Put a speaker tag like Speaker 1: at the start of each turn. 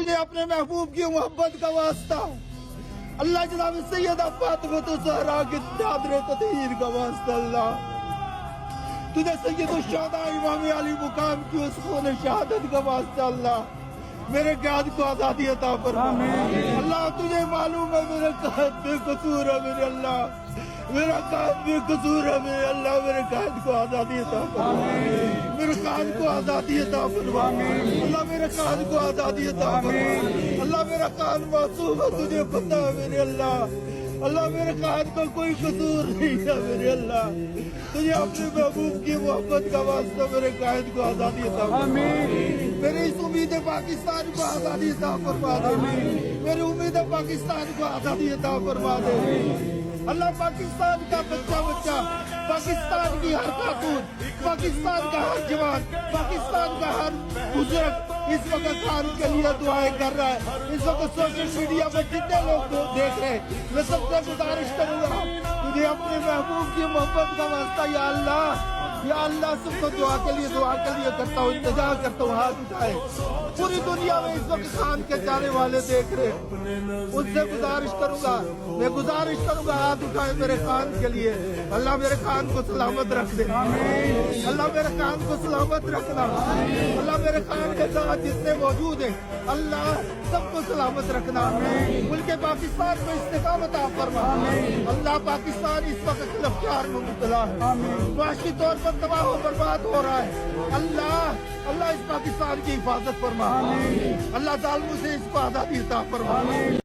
Speaker 1: तुझे अपने महबूब की मोहब्बत का वास्ता, अल्लाह जनाब सैयदा फातिमा ज़हरा की चादर ततहीर का वास्ता, अल्लाह तुझे सैयद शुहदा इमाम अली मुकाम की उस खून शहादत का वास्ता, अल्लाह मेरे कैद को आजादी अता फरमा। अल्लाह तुझे मालूम है मेरे कैद बेकसूर है, मेरे अल्लाह मेरा कैद बेकसूर है, मेरे अल्लाह मेरे कैद को आजादी अता फरमा, मेरे कैद को आजादी अता फरमा, अल्लाह मेरे कैद को आजादी अता फरमा, अल्लाह मेरा कैद मासूम है, तुझे पता है मेरे अल्लाह, अल्लाह मेरे कैद का कोई कसूर नहीं है, मेरे अल्लाह तुझे अपने महबूब की मोहब्बत का वास्ता मेरे कैद को आजादी अता फरमा, मेरी इस उम्मीद पाकिस्तान को आजादी अता फरमा दे, मेरी उम्मीद पाकिस्तान को आजादी अता फरमा दे। अल्लाह पाकिस्तान का बच्चा बच्चा, पाकिस्तान की हर खातून, पाकिस्तान का हर जवान, पाकिस्तान का हर बुजुर्ग इस वक्त खान के लिए दुआएं कर रहा है। इस वक्त सोशल मीडिया पर जितने लोग देख रहे हैं, मैं सबसे गुजारिश करूंगा तुझे अपने महबूब की मोहब्बत का वास्ता या अल्लाह सबको दुआ के लिए करता हूँ, इंतजार करता हूँ, हाथ उठाए। पूरी दुनिया में इस वक्त खान के जाने वाले देख रहे, उनसे गुजारिश करूंगा, मैं गुजारिश करूंगा हाथ उठाए मेरे खान के लिए। अल्लाह मेरे खान को सलामत रख दे, अल्लाह मेरे खान को सलामत रखना, अल्लाह मेरे खान के साथ जितने मौजूद है अल्लाह सबको सलामत रखना, मुल्क पाकिस्तान में इस्तिकामत अता फरमा। अल्लाह पाकिस्तान इस वक्त गिरफ्तार में मुब्तला है, माशी तौर पर तबाह और बर्बाद हो रहा है। अल्लाह इस पाकिस्तान की हिफाजत फरमा, अल्लाह जालिमों से इसको आजादी अता फरमा।